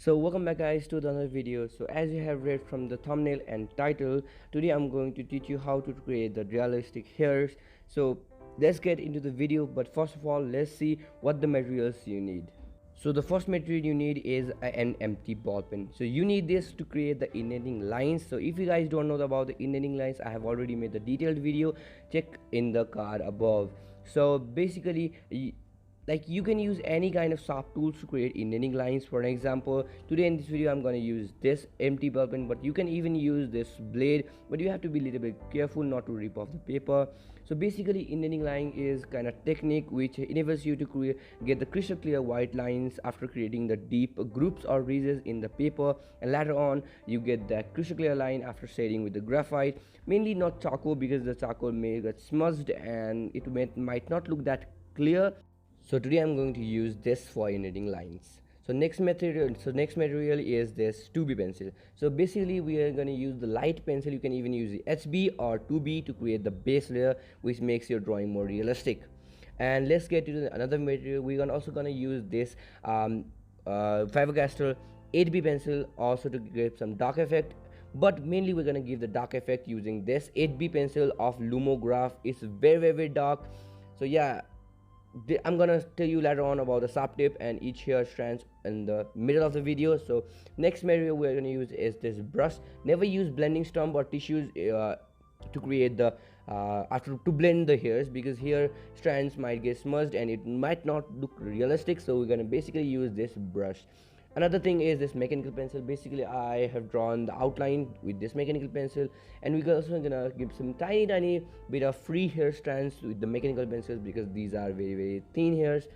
So welcome back guys to another video. So as you have read from the thumbnail and title, today I'm going to teach you how to create the realistic hairs. So let's get into the video, but first of all let's see what the materials you need. So the first material you need is an empty ball pen. So you need this to create the indenting lines. So if you guys don't know about the indenting lines, I have already made the detailed video, check in the card above. So basically like you can use any kind of sharp tools to create indenting lines. For an example, today in this video I'm going to use this empty ball pen, but you can even use this blade, but you have to be a little bit careful not to rip off the paper. So basically indenting line is kind of technique which enables you to get the crystal clear white lines after creating the deep groups or ridges in the paper, and later on you get that crystal clear line after shading with the graphite, mainly not charcoal, because the charcoal may get smudged and it might not look that clear. So today I'm going to use this for indenting lines. So next material is this 2B pencil. So basically we are going to use the light pencil. You can even use the HB or 2B to create the base layer, which makes your drawing more realistic. And let's get to another material. We're also going to use this Faber-Castell 8B pencil also to give some dark effect, but mainly we're going to give the dark effect using this 8B pencil of lumograph. It's very dark. So yeah, I'm gonna tell you later on about the sharp tip and each hair strands in the middle of the video. So next material we're gonna use is this brush. Never use blending stump or tissues to create the after to blend the hairs, because here strands might get smudged and it might not look realistic. So we're gonna basically use this brush. Another thing is this mechanical pencil. Basically I have drawn the outline with this mechanical pencil, and we're also gonna give some tiny bit of free hair strands with the mechanical pencils, because these are very thin hairs.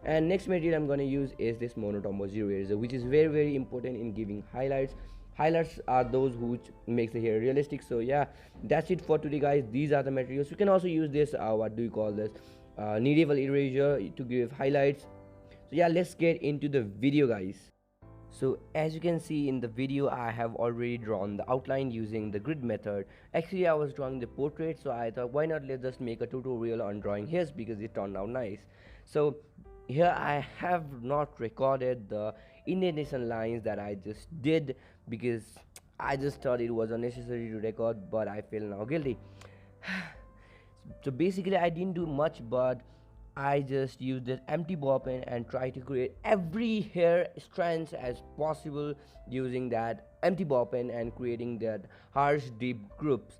And next material I'm gonna use is this tombo zero eraser, which is very important in giving highlights. Highlights are those which makes the hair realistic. So yeah, that's it for today guys. These are the materials. You can also use this what do you call this medieval eraser to give highlights. So yeah, let's get into the video guys. So as you can see in the video, I have already drawn the outline using the grid method. Actually I was drawing the portrait, so I thought why not let's just make a tutorial on drawing his, because it turned out nice. So here I have not recorded the indentation lines that I just did, because I just thought it was unnecessary to record, but I feel now guilty. So basically I didn't do much, but I just used this empty ball pen and try to create every hair strands as possible using that empty ball pen and creating that harsh deep groups.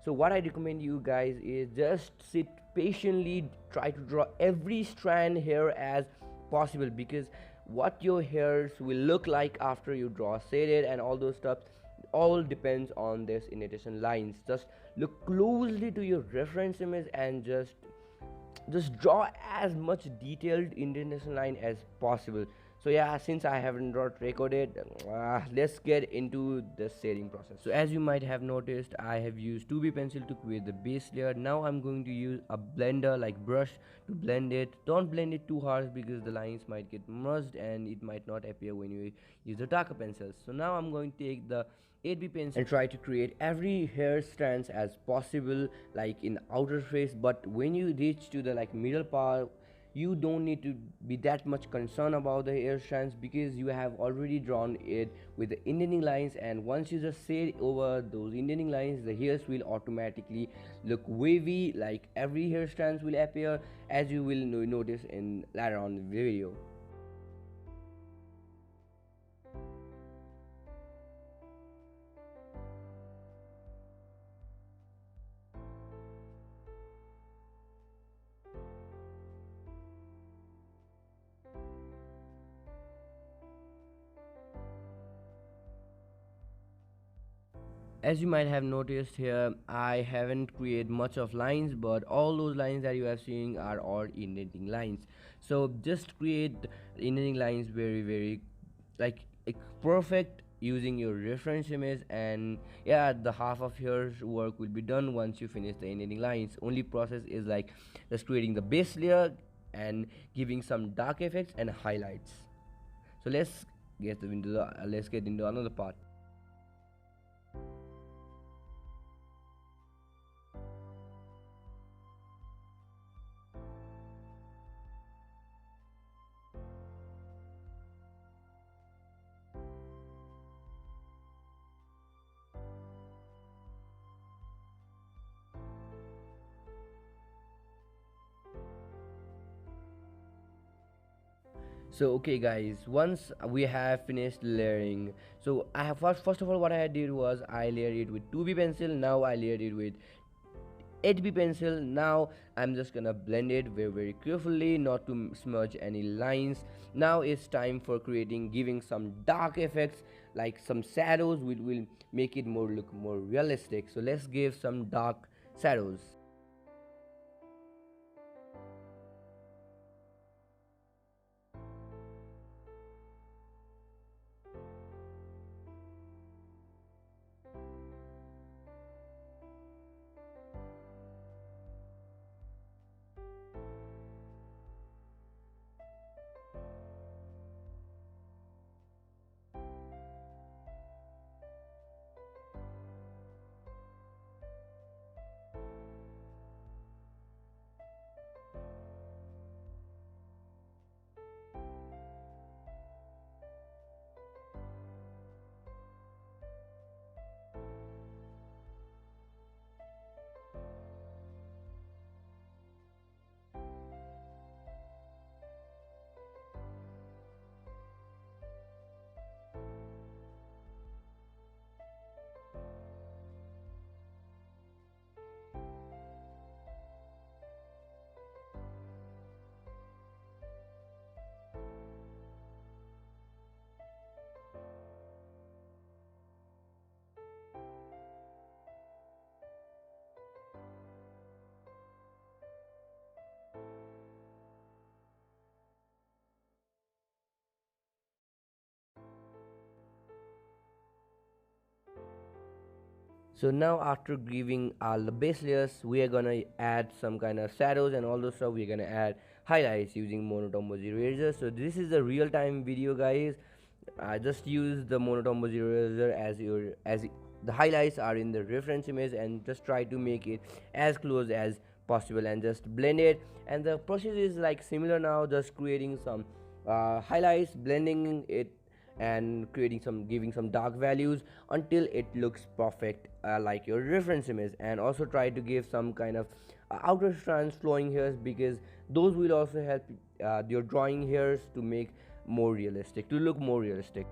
So what I recommend you guys is just sit patiently, try to draw every strand here as possible, because what your hairs will look like after you draw shaded and all those stuff all depends on this indentation lines. Just look closely to your reference image and just draw as much detailed indentation line as possible. So yeah, since I haven't recorded, let's get into the shading process. So as you might have noticed, I have used 2B pencil to create the base layer. Now I'm going to use a blender like brush to blend it. Don't blend it too harsh, because the lines might get merged and it might not appear when you use the darker pencils. So now I'm going to take the 8B pencil and try to create every hair strands as possible, like in outer face. But when you reach to the middle part, you don't need to be that much concerned about the hair strands, because you have already drawn it with the indenting lines, and once you just shade over those indenting lines, the hairs will automatically look wavy, like every hair strands will appear, as you will notice in later on the video. As you might have noticed here, I haven't created much of lines, but all those lines that you are seeing are all indenting lines. So just create indenting lines very perfect using your reference image, and yeah, the half of your work will be done once you finish the indenting lines. Only process is like just creating the base layer and giving some dark effects and highlights. So let's get into another part. So okay guys, once we have finished layering, so I have first of all what I did was I layered it with 2b pencil. Now I layered it with 8b pencil. Now I'm just gonna blend it very carefully not to smudge any lines. Now it's time for giving some dark effects like some shadows, which will make it look more realistic. So let's give some dark shadows. So now after giving all the base layers, we are gonna add some kind of shadows and all those stuff. We're gonna add highlights using monotone eraser. So this is a real-time video, guys. I just use the monotone eraser as the highlights are in the reference image, and just try to make it as close as possible and just blend it. And the process is like similar now, just creating some highlights, blending it, and creating some giving some dark values until it looks perfect, like your reference image. And also try to give some kind of outer strands flowing hairs, because those will also help your drawing hairs to make more realistic, to look more realistic.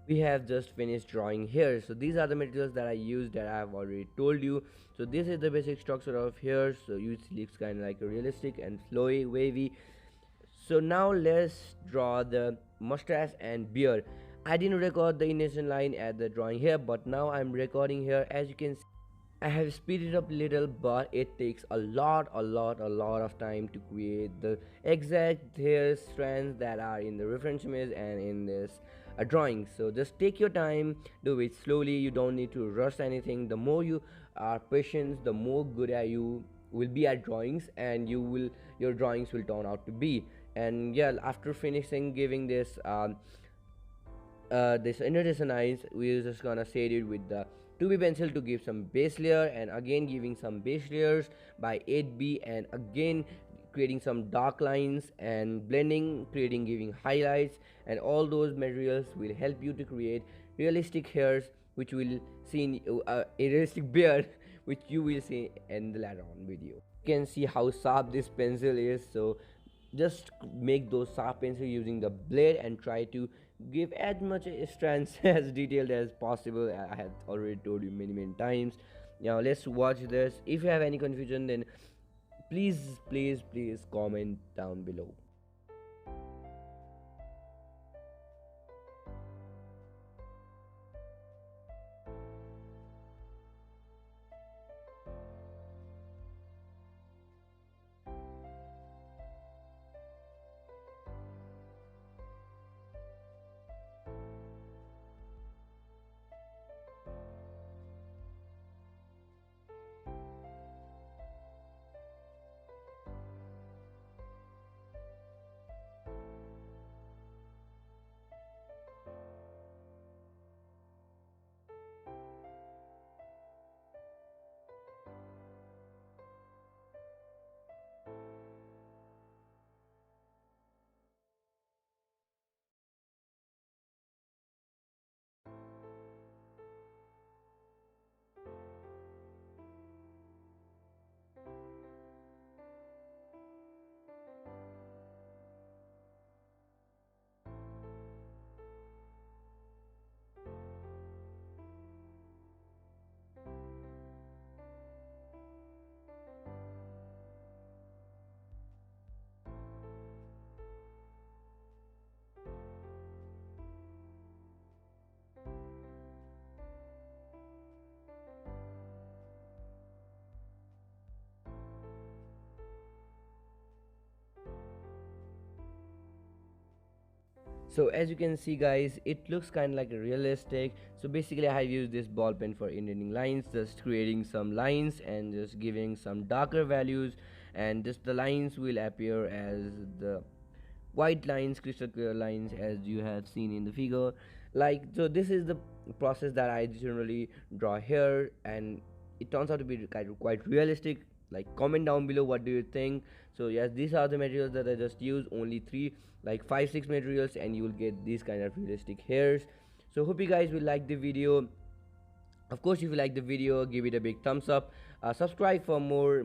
We have just finished drawing here. So these are the materials that I used, that I have already told you. So this is the basic structure of hair. So you see it's kind of like a realistic and flowy, wavy. So now let's draw the mustache and beard. I didn't record the initial line at the drawing here, but now I'm recording here. As you can see, I have speeded up a little, but it takes a lot of time to create the exact hair strands that are in the reference image and in this drawing. So just take your time, do it slowly. You don't need to rush anything. The more you are patient, the more good at you will be at drawings, and your drawings will turn out to be. And yeah, after finishing giving this inner eyes, we're just gonna shade it with the 2b pencil to give some base layer, and again giving some base layers by 8b, and again creating some dark lines and blending, creating giving highlights. And all those materials will help you to create realistic hairs, which will see in a realistic beard, which you will see in the later on video. You can see how sharp this pencil is. So just make those sharp pencil using the blade, and try to give as much strands as detailed as possible. I have already told you many times. Now let's watch this. If you have any confusion, then please comment down below. So as you can see guys, it looks kind of like realistic. So basically I have used this ball pen for indenting lines, just creating some lines and just giving some darker values, and just the lines will appear as the white lines, crystal clear lines, as you have seen in the figure. Like, so this is the process that I generally draw here, and it turns out to be quite realistic. Like, comment down below what do you think. So yes, these are the materials that I just used, only three, like 5-6 materials, and you will get these kind of realistic hairs. So hope you guys will like the video. Of course, if you like the video, give it a big thumbs up. Subscribe for more.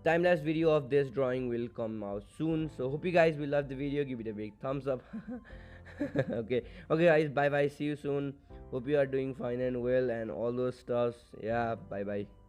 Time-lapse video of this drawing will come out soon. So hope you guys will love the video. Give it a big thumbs up. Okay, guys, bye bye, see you soon. Hope you are doing fine and well and all those stuffs. Yeah, bye bye.